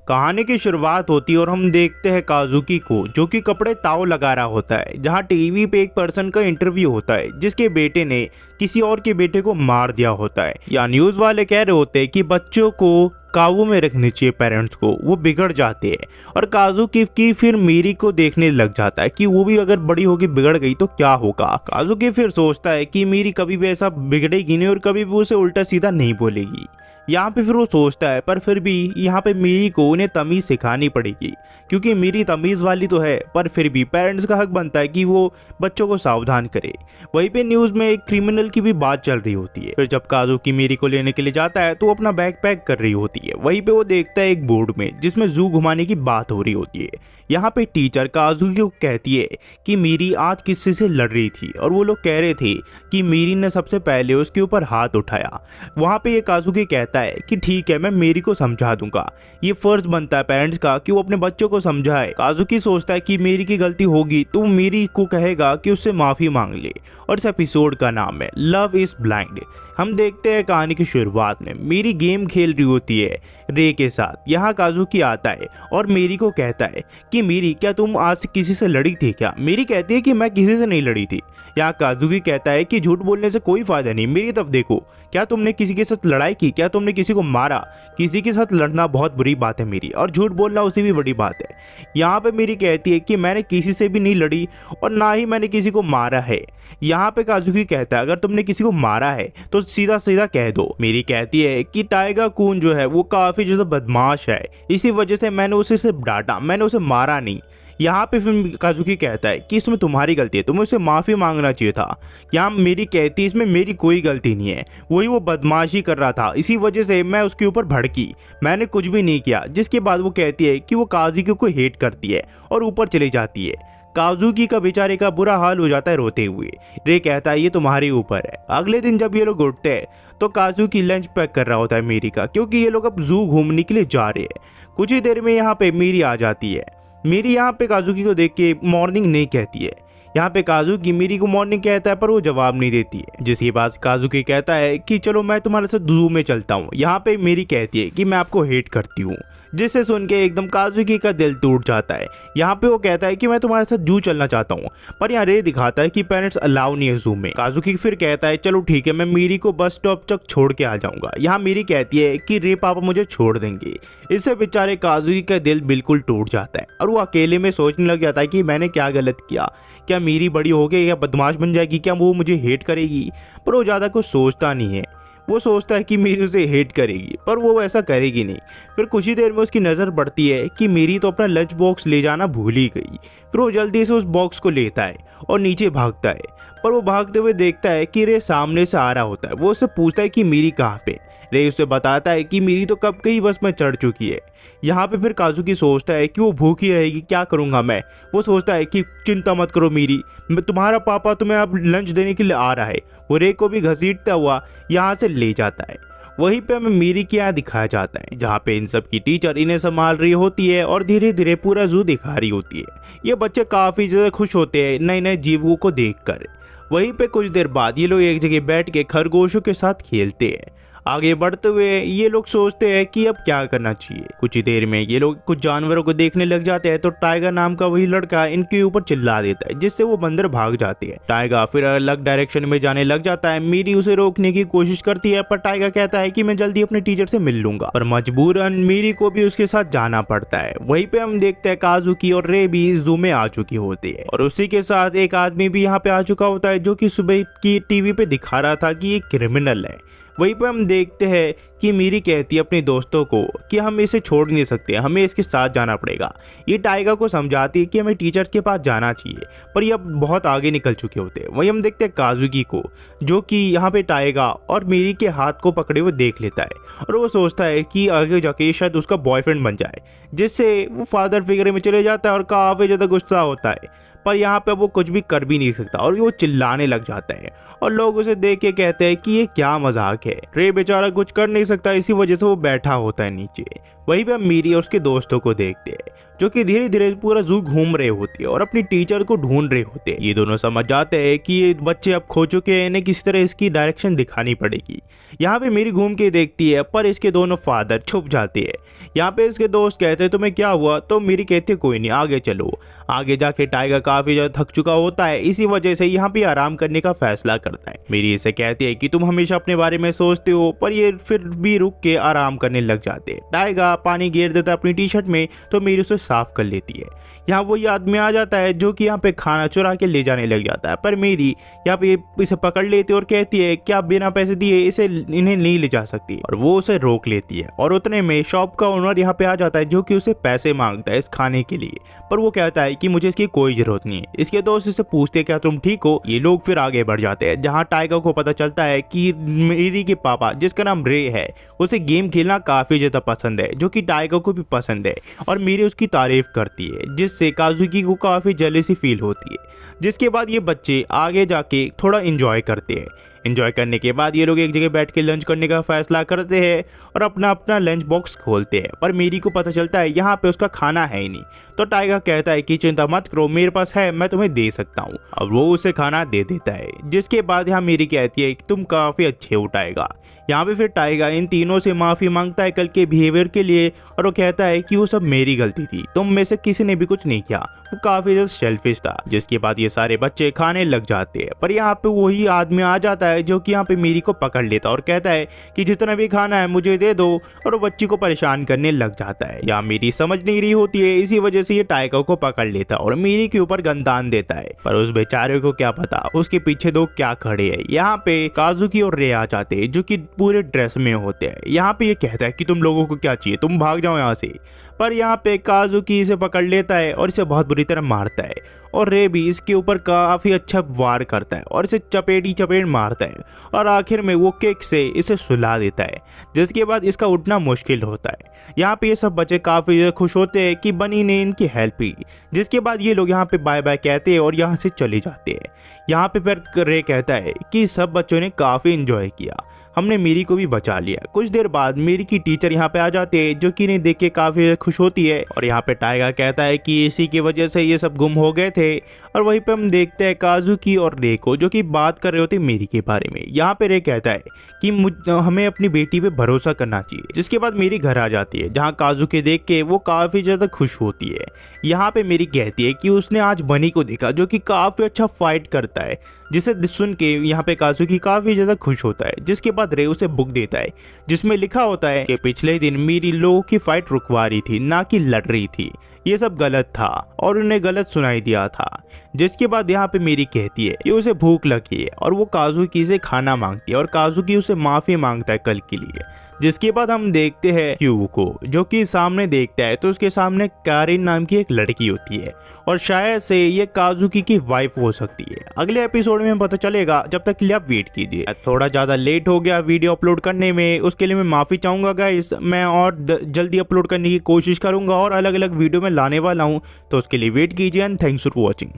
कहानी की शुरुआत होती है और हम देखते हैं काजुकी को, जो कि कपड़े ताव लगा रहा होता है, जहां टीवी पे एक पर्सन का इंटरव्यू होता है जिसके बेटे ने किसी और के बेटे को मार दिया होता है। या न्यूज वाले कह रहे होते हैं कि बच्चों को काबू में रखनी चाहिए पेरेंट्स को, वो बिगड़ जाते हैं। और काजुकी की फिर मीरी को देखने लग जाता है कि वो भी अगर बड़ी होगी बिगड़ गई तो क्या होगा। काजुकी फिर सोचता है कि मीरी कभी भी ऐसा बिगड़ेगी नहीं और कभी भी उसे उल्टा सीधा नहीं बोलेगी। यहाँ पे फिर वो सोचता है, पर फिर भी यहाँ पे मीरी को उन्हें तमीज़ सिखानी पड़ेगी, क्योंकि मीरी तमीज़ वाली तो है, पर फिर भी पेरेंट्स का हक बनता है कि वो बच्चों को सावधान करे। वहीं पे न्यूज़ में एक क्रिमिनल की भी बात चल रही होती है। फिर जब काजुकी मीरी को लेने के लिए जाता है तो वो अपना बैग पैक कर रही होती है। वहीं पे वो देखता है एक बोर्ड में जिसमें जू घुमाने की बात हो रही होती है। यहाँ पे टीचर काजुकी को कहती है कि मीरी आज किसी से लड़ रही थी और वो लोग कह रहे थे कि मीरी ने सबसे पहले उसके ऊपर हाथ उठाया। वहाँ पे ये काजुकी कहता है कि ठीक है, मैं मीरी को समझा दूंगा। ये फर्ज बनता है पेरेंट्स का कि वो अपने बच्चों को समझाए। काजुकी सोचता है कि मीरी की गलती होगी तो मीरी को कहेगा कि उससे माफी मांग ले। और इस एपिसोड का नाम है लव इज ब्लाइंड। हम देखते हैं कहानी की शुरुआत में मीरी गेम खेल रही होती है रे के साथ। यहाँ काजुकी आता है और मीरी को कहता है कि मीरी, क्या तुम आज किसी से लड़ी थी क्या? मीरी कहती है कि मैं किसी से नहीं लड़ी थी। यहाँ काजुकी कहता है कि झूठ बोलने से कोई फायदा नहीं, मेरी तरफ देखो, क्या तुमने किसी के साथ लड़ाई की? क्या तुमने किसी को मारा? किसी के साथ लड़ना बहुत बुरी बात है मेरी, और झूठ बोलना उससे भी बड़ी बात है। यहाँ पे मेरी कहती है कि मैंने किसी से भी नहीं लड़ी और ना ही मैंने किसी को मारा है। यहाँ पे काजुकी कहता है अगर तुमने किसी को मारा है तो सीधा सीधा कह दो। मेरी कहती है कि टाइगर कून जो है वो काफी ज्यादा बदमाश है, इसी वजह से मैंने उसे सिर्फ डांटा, मैंने उसे मारा नहीं। यहाँ पे फिर काजुकी कहता है कि इसमें तुम्हारी गलती है, तुम्हें उससे माफ़ी मांगना चाहिए था। यहाँ मेरी कहती है इसमें मेरी कोई गलती नहीं है, वही वो बदमाशी कर रहा था, इसी वजह से मैं उसके ऊपर भड़की, मैंने कुछ भी नहीं किया। जिसके बाद वो कहती है कि वो काजुकी को हेट करती है और ऊपर चली जाती है। काजुकी का बेचारे का बुरा हाल हो जाता है रोते हुए। रे कहता है ये तुम्हारे ऊपर है। अगले दिन जब ये लोग उठते हैं तो काजुकी लंच पैक कर रहा होता है मीरी का, क्योंकि ये लोग अब जू घूमने के लिए जा रहे हैं। कुछ ही देर में यहाँ पे मीरी आ जाती है। मीरी यहाँ पे काजुकी को देख के मॉर्निंग नहीं कहती है। यहाँ पे काजुकी मीरी को मॉर्निंग कहता है पर वो जवाब नहीं देती है। जिसके बाद काजुकी कहता है कि चलो मैं तुम्हारे साथ जू में चलता हूँ। यहाँ पे मीरी कहती है कि मैं आपको हेट करती हूँ, जिससे सुन के एकदम काजुकी का दिल टूट जाता है। यहाँ पे वो कहता है कि मैं तुम्हारे साथ जू चलना चाहता हूँ, पर यहाँ रे दिखाता है कि पेरेंट्स अलाउ नहीं है जू में। काजुकी फिर कहता है चलो ठीक है, मैं मीरी को बस स्टॉप तक छोड़ के आ जाऊंगा। यहाँ मीरी कहती है कि रे पापा मुझे छोड़ देंगे। इससे बेचारे काजुकी का दिल बिल्कुल टूट जाता है और वो अकेले में सोचने लग जाता है कि मैंने क्या गलत किया, क्या मीरी बड़ी हो गई या बदमाश बन जाएगी, क्या वो मुझे हेट करेगी? पर वो ज़्यादा कुछ सोचता नहीं है। वो सोचता है कि मीरी उसे हेट करेगी, पर वो ऐसा करेगी नहीं। फिर कुछ ही देर में उसकी नज़र पड़ती है कि मीरी तो अपना लंच बॉक्स ले जाना भूल ही गई। फिर वो जल्दी से उस बॉक्स को लेता है और नीचे भागता है, पर वो भागते हुए देखता है कि रे सामने से आ रहा होता है। वो उससे पूछता है कि मीरी कहाँ पे? रे उसे बताता है कि मीरी तो कब की बस में चढ़ चुकी है। यहाँ पे फिर काजुकी सोचता है कि वो भूखी रहेगी, क्या करूँगा मैं। वो सोचता है कि चिंता मत करो मीरी, मैं तुम्हारा पापा तुम्हें अब लंच देने के लिए आ रहा है। वो रे को भी घसीटता हुआ यहाँ से ले जाता है। वहीं पे हमें मीरी के यहाँ दिखाया जाता है, जहाँ पे इन सब की टीचर इन्हें संभाल रही होती है और धीरे धीरे पूरा जू दिखा रही होती है। ये बच्चे काफ़ी ज़्यादा खुश होते हैं नए नए जीवों को देखकर। वहीं पे कुछ देर बाद ये लोग एक जगह बैठ के खरगोशों के साथ खेलते हैं। आगे बढ़ते हुए ये लोग सोचते हैं कि अब क्या करना चाहिए। कुछ ही देर में ये लोग कुछ जानवरों को देखने लग जाते हैं तो टाइगर नाम का वही लड़का इनके ऊपर चिल्ला देता है, जिससे वो बंदर भाग जाते हैं। टाइगर फिर अलग डायरेक्शन में जाने लग जाता है। मीरी उसे रोकने की कोशिश करती है, पर टाइगर कहता है कि मैं जल्दी अपने टीचर से मिल लूंगा, पर मजबूरन मीरी को भी उसके साथ जाना पड़ता है। वहीं पे हम देखते हैं काजुकी और रे भी इस जू में आ चुकी होती है, और उसी के साथ एक आदमी भी यहाँ पे आ चुका होता है, जो कि सुबह की टीवी पे दिखा रहा था कि ये क्रिमिनल है। वहीं पर हम देखते हैं कि मीरी कहती है अपने दोस्तों को कि हम इसे छोड़ नहीं सकते, हमें इसके साथ जाना पड़ेगा। ये टाइगर को समझाती है कि हमें टीचर्स के पास जाना चाहिए, पर ये अब बहुत आगे निकल चुके होते हैं। वहीं हम देखते हैं काजुकी को, जो कि यहाँ पे टाइगर और मीरी के हाथ को पकड़े हुए देख लेता है और वो सोचता है कि आगे जाके शायद उसका बॉयफ्रेंड बन जाए, जिससे वो फादर फिगर में चले जाता है और काफ़ी ज़्यादा गुस्सा होता है। पर यहाँ पे वो कुछ भी कर भी नहीं सकता और वो चिल्लाने लग जाता है और लोग उसे देख के कहते हैं कि ये क्या मजाक है। रे बेचारा कुछ कर नहीं सकता, इसी वजह से वो बैठा होता है नीचे। वहीं पे हम मीरी और उसके दोस्तों को देखते हैं जो कि धीरे धीरे पूरा जू घूम रहे होते हैं और अपनी टीचर को ढूंढ रहे होते हैं। ये दोनों समझ जाते हैं कि ये बच्चे अब खो चुके हैं, इन्हें किसी तरह इसकी डायरेक्शन दिखानी पड़ेगी। यहाँ पे मीरी घूम के देखती है पर इसके दोनों फादर छुप जाते हैं। यहाँ पे इसके दोस्त कहते हैं तुम्हें क्या हुआ, तो मीरी कहती है कोई नहीं, आगे चलो। आगे जाके टाइगर काफी ज्यादा थक चुका होता है, इसी वजह से यहाँ पे आराम करने का फैसला करता है। मीरी इसे कहती है कि तुम हमेशा अपने बारे में सोचते हो, पर ये फिर भी रुक के आराम करने लग जाते हैं। टाइगर पानी गिर देता है अपनी टी शर्ट में तो मीरी उसे साफ कर लेती है। यहाँ वही आदमी आ जाता है जो कि यहाँ पे खाना चुरा के ले जाने लग जाता है, पर मीरी यहाँ पे इसे पकड़ लेती है और कहती है कि आप बिना पैसे दिए इन्हें नहीं ले जा सकती, और वो उसे रोक लेती है। और उतने में शॉप का ओनर यहाँ पे आ जाता है जो कि उसे पैसे मांगता है इस खाने के लिए, पर वो कहता है कि मुझे इसकी कोई जरूरत नहीं है। इसके दोस्त इससे पूछते हैं क्या तुम ठीक हो। ये लोग फिर आगे बढ़ जाते हैं जहाँ टाइगर को पता चलता है कि मीरी के पापा जिसका नाम रे है उसे गेम खेलना काफी ज्यादा पसंद है, जो कि टाइगर को भी पसंद है और मीरी उसकी तारीफ करती है, जिससे काजुकी को काफी जेलसी फील होती है। जिसके बाद ये बच्चे आगे जाके थोड़ा एंजॉय करते हैं। एंजॉय करने के बाद ये लोग एक जगह बैठ के लंच करने का फैसला करते हैं और अपना अपना लंच बॉक्स खोलते हैं, पर मीरी को पता चलता है यहाँ पे उसका खाना है ही नहीं। तो टाइगर कहता है कि चिंता मत करो, मेरे पास है, मैं तुम्हें दे सकता हूँ। अब वो उसे खाना दे देता है। जिसके बाद यहाँ मीरी कहती है कि तुम काफी अच्छे हो टाइगर। यहाँ पे फिर टाइगर इन तीनों से माफी मांगता है कल के बिहेवियर के लिए, और वो कहता है कि वो सब मेरी गलती थी, तुम में से किसी ने भी कुछ नहीं किया, वो काफी ज्यादा सेल्फिश था। जिसके बाद ये सारे बच्चे खाने लग जाते हैं, पर यहाँ पे वही आदमी आ जाता है जो कि यहाँ पे मीरी को पकड़ लेता और कहता है कि जितना भी खाना है मुझे दे दो, और वो बच्ची को परेशान करने लग जाता है। यहाँ मीरी समझ नहीं रही होती है, इसी वजह से ये टाइगर को पकड़ लेता और मीरी के ऊपर गंदान देता है। पर उस बेचारे को क्या पता उसके पीछे दो क्या खड़े हैं। यहाँ पे काजुकी और रे आ जाते हैं जो कि पूरे ड्रेस में होते हैं। यहाँ पे ये कहता है कि तुम लोगों को क्या चाहिए, तुम भाग जाओ यहाँ से। पर यहाँ पे काजुकी इसे पकड़ लेता है और इसे बहुत बुरी तरह मारता है, और रे भी इसके ऊपर काफी अच्छा वार करता है और इसे चपेट मारता है, और आखिर में वो किक से इसे सुला देता है, जिसके बाद इसका उठना मुश्किल होता है। यहाँ पे ये सब बच्चे काफी खुश होते हैं कि बनी ने इनकी हेल्प की। जिसके बाद ये लोग यहाँ पे बाय बाय कहते हैं और यहाँ से चले जाते हैं। यहाँ पे फिर रे कहता है कि सब बच्चों ने काफी एंजॉय किया, हमने मीरी को भी बचा लिया। कुछ देर बाद मीरी की टीचर यहाँ पे आ जाते हैं जो कि इन्हें देख के काफी खुश होती है, और यहाँ पे टाइगर कहता है कि इसी की वजह से ये सब गुम हो गए थे। और वहीं पे हम देखते हैं काजुकी और रे को जो कि बात कर रहे होते मीरी के बारे में। यहाँ पे रे कहता है कि हमें अपनी बेटी पे भरोसा करना चाहिए। जिसके बाद मीरी घर आ जाती है जहाँ काजुकी देख के वो काफी ज्यादा खुश होती है। यहाँ पे मीरी कहती है कि उसने आज बनी को देखा जो कि काफी अच्छा फाइट करता है, जिसे सुन के यहाँ पे काजुकी काफी ज्यादा खुश होता है। जिसके बाद रे उसे बुक देता है जिसमें लिखा होता है कि पिछले दिन मीरी लोगों की फाइट रुकवा रही थी, ना कि लड़ रही थी। ये सब गलत था और उन्हें गलत सुनाई दिया था। जिसके बाद यहाँ पे मीरी कहती है कि उसे भूख लगी है और वो काजुकी से खाना मांगती है, और काजुकी उसे माफी मांगता है कल के लिए। जिसके बाद हम देखते हैं क्यू को जो कि सामने देखता है तो उसके सामने कारिन नाम की एक लड़की होती है, और शायद से ये काजुकी की वाइफ हो सकती है। अगले एपिसोड में पता चलेगा, जब तक के लिए आप वेट कीजिए। थोड़ा ज़्यादा लेट हो गया वीडियो अपलोड करने में, उसके लिए मैं माफ़ी चाहूँगा गाइस। मैं और जल्दी अपलोड करने की कोशिश करूँगा और अलग अलग वीडियो में लाने वाला हूँ, तो उसके लिए वेट कीजिए एंड थैंक्स फॉर वॉचिंग।